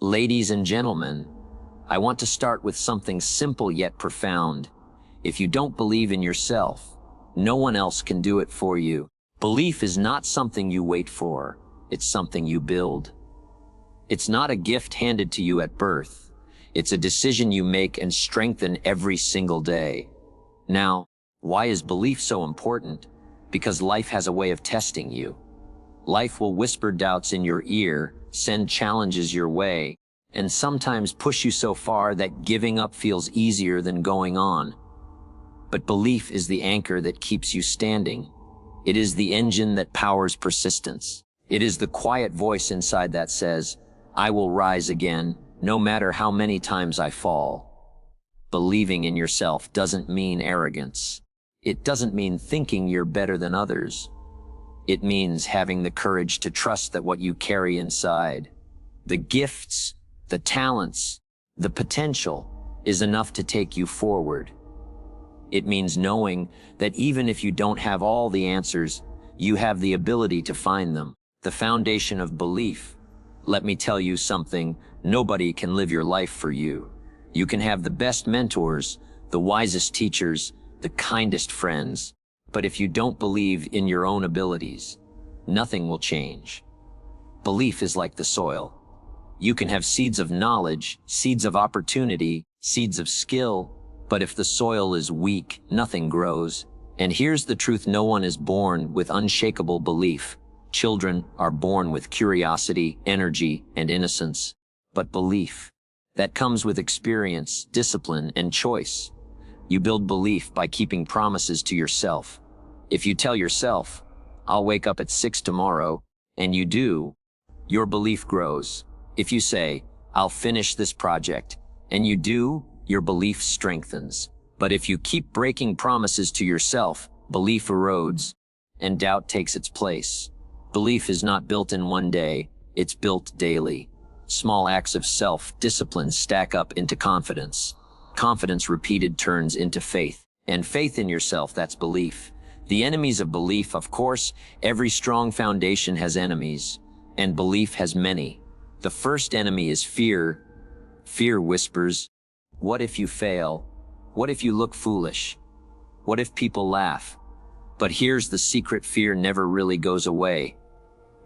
Ladies and gentlemen, I want to start with something simple yet profound. If you don't believe in yourself, no one else can do it for you. Belief is not something you wait for, it's something you build. It's not a gift handed to you at birth. It's a decision you make and strengthen every single day. Now, why is belief so important? Because life has a way of testing you. Life will whisper doubts in your ear, send challenges your way, and sometimes push you so far that giving up feels easier than going on. But belief is the anchor that keeps you standing. It is the engine that powers persistence. It is the quiet voice inside that says, "I will rise again, no matter how many times I fall." Believing in yourself doesn't mean arrogance. It doesn't mean thinking you're better than others. It means having the courage to trust that what you carry inside, the gifts, the talents, the potential, is enough to take you forward. It means knowing that even if you don't have all the answers, you have the ability to find them. The foundation of belief. Let me tell you something, nobody can live your life for you. You can have the best mentors, the wisest teachers, the kindest friends, but if you don't believe in your own abilities, nothing will change. Belief is like the soil. You can have seeds of knowledge, seeds of opportunity, seeds of skill, but if the soil is weak, nothing grows. And here's the truth: no one is born with unshakable belief. Children are born with curiosity, energy, and innocence. But belief, that comes with experience, discipline, and choice. You build belief by keeping promises to yourself. If you tell yourself, "I'll wake up at 6 tomorrow," and you do, your belief grows. If you say, "I'll finish this project," and you do, your belief strengthens. But if you keep breaking promises to yourself, belief erodes, and doubt takes its place. Belief is not built in one day, it's built daily. Small acts of self-discipline stack up into confidence. Confidence repeated turns into faith. And faith in yourself, that's belief. The enemies of belief, of course, every strong foundation has enemies, and belief has many. The first enemy is fear. Fear whispers, "What if you fail? What if you look foolish? What if people laugh?" But here's the secret: fear never really goes away.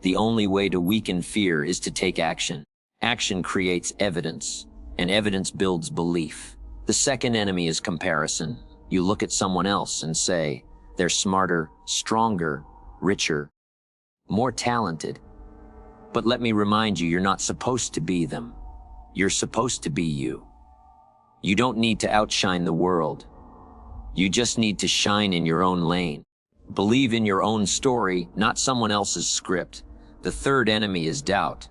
The only way to weaken fear is to take action. Action creates evidence, and evidence builds belief. The second enemy is comparison. You look at someone else and say, "They're smarter, stronger, richer, more talented." But let me remind you, you're not supposed to be them. You're supposed to be you. You don't need to outshine the world. You just need to shine in your own lane. Believe in your own story, not someone else's script. The third enemy is doubt.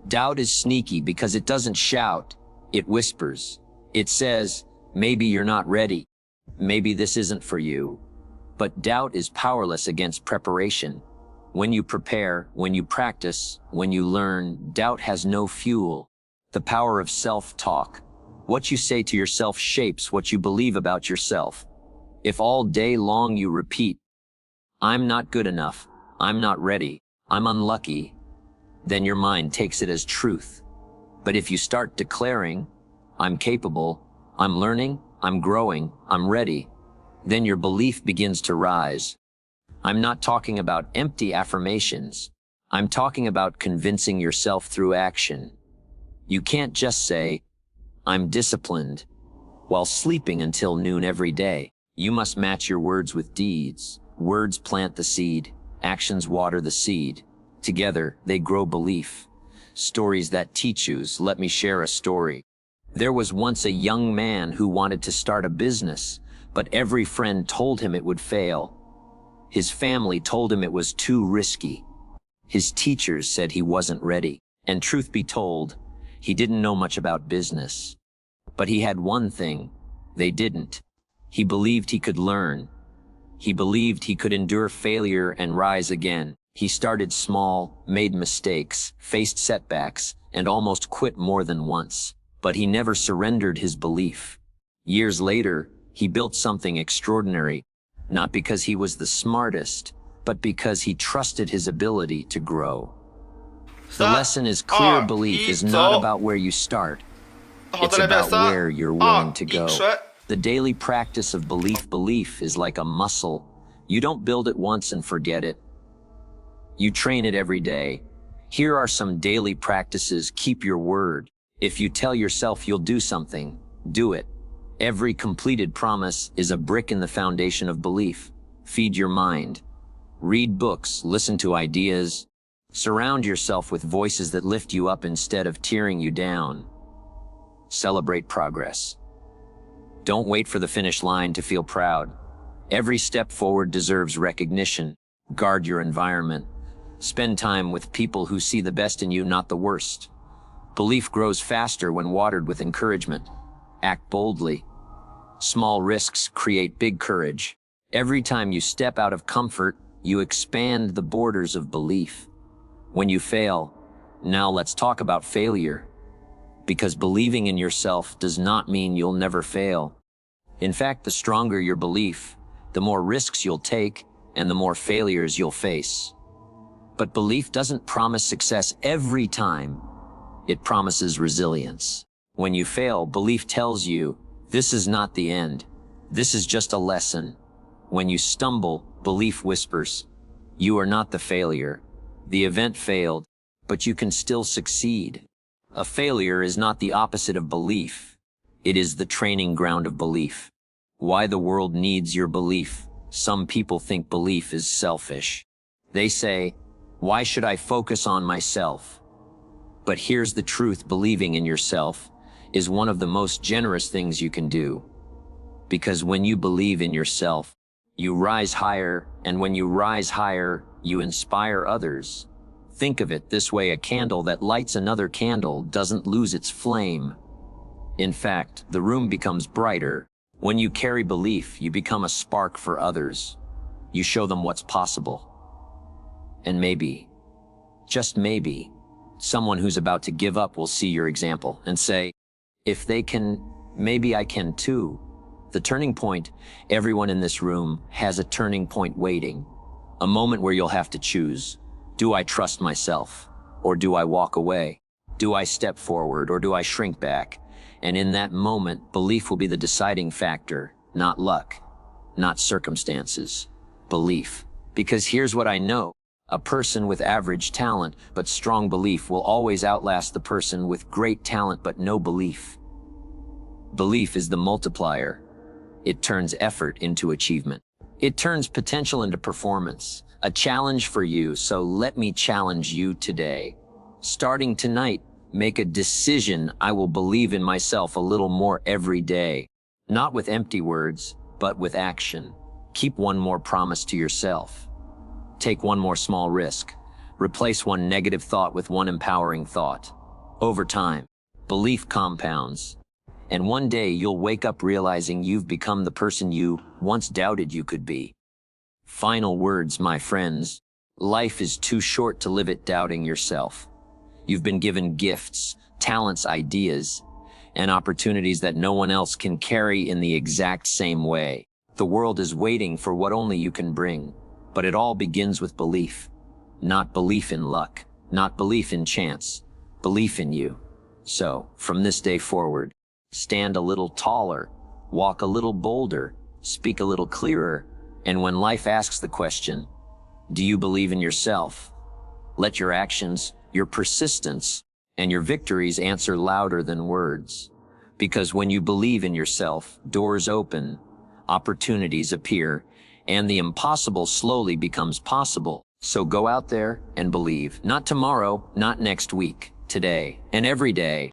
Doubt is sneaky because it doesn't shout, it whispers. It says, "Maybe you're not ready. Maybe this isn't for you." But doubt is powerless against preparation. When you prepare, when you practice, when you learn, doubt has no fuel. The power of self-talk. What you say to yourself shapes what you believe about yourself. If all day long you repeat, "I'm not good enough, I'm not ready, I'm unlucky," then your mind takes it as truth. But if you start declaring, "I'm capable, I'm learning, I'm growing, I'm ready," then your belief begins to rise. I'm not talking about empty affirmations. I'm talking about convincing yourself through action. You can't just say, "I'm disciplined," while sleeping until noon every day. You must match your words with deeds. Words plant the seed, actions water the seed. Together, they grow belief. Stories that teach you. Let me share a story. There was once a young man who wanted to start a business, but every friend told him it would fail. His family told him it was too risky. His teachers said he wasn't ready. And truth be told, he didn't know much about business. But he had one thing they didn't. He believed he could learn. He believed he could endure failure and rise again. He started small, made mistakes, faced setbacks, and almost quit more than once. But he never surrendered his belief. Years later, he built something extraordinary, not because he was the smartest, but because he trusted his ability to grow. The lesson is clear belief is not about where you start. It's about where you're willing to go. The daily practice of belief is like a muscle. You don't build it once and forget it. You train it every day. Here are some daily practices. Keep your word. If you tell yourself you'll do something, do it. Every completed promise is a brick in the foundation of belief. Feed your mind. Read books, listen to ideas. Surround yourself with voices that lift you up instead of tearing you down. Celebrate progress. Don't wait for the finish line to feel proud. Every step forward deserves recognition. Guard your environment. Spend time with people who see the best in you, not the worst. Belief grows faster when watered with encouragement. Act boldly. Small risks create big courage. Every time you step out of comfort, you expand the borders of belief. When you fail, now let's talk about failure. Because believing in yourself does not mean you'll never fail. In fact, the stronger your belief, the more risks you'll take and the more failures you'll face. But belief doesn't promise success every time. It promises resilience. When you fail, belief tells you, this is not the end. This is just a lesson. When you stumble, belief whispers, you are not the failure. The event failed, but you can still succeed. A failure is not the opposite of belief. It is the training ground of belief. Why the world needs your belief. Some people think belief is selfish. They say, why should I focus on myself? But here's the truth, believing in yourself is one of the most generous things you can do. Because when you believe in yourself, you rise higher, and when you rise higher, you inspire others. Think of it this way, a candle that lights another candle doesn't lose its flame. In fact, the room becomes brighter. When you carry belief, you become a spark for others. You show them what's possible. And maybe, just maybe, someone who's about to give up will see your example and say, if they can, maybe I can too. The turning point, everyone in this room has a turning point waiting. A moment where you'll have to choose. Do I trust myself? Or do I walk away? Do I step forward or do I shrink back? And in that moment, belief will be the deciding factor, not luck, not circumstances, belief. Because here's what I know. A person with average talent but strong belief will always outlast the person with great talent but no belief. Belief is the multiplier. It turns effort into achievement. It turns potential into performance. A challenge for you, so let me challenge you today. Starting tonight, make a decision. I will believe in myself a little more every day. Not with empty words, but with action. Keep one more promise to yourself. Take one more small risk. Replace one negative thought with one empowering thought. Over time, belief compounds. And one day you'll wake up realizing you've become the person you once doubted you could be. Final words, my friends. Life is too short to live it doubting yourself. You've been given gifts, talents, ideas, and opportunities that no one else can carry in the exact same way. The world is waiting for what only you can bring. But it all begins with belief. Not belief in luck, not belief in chance, belief in you. So, from this day forward, stand a little taller, walk a little bolder, speak a little clearer, and when life asks the question, do you believe in yourself? Let your actions, your persistence, and your victories answer louder than words. Because when you believe in yourself, doors open, opportunities appear, and the impossible slowly becomes possible. So go out there and believe. Not tomorrow, not next week, today, and every day.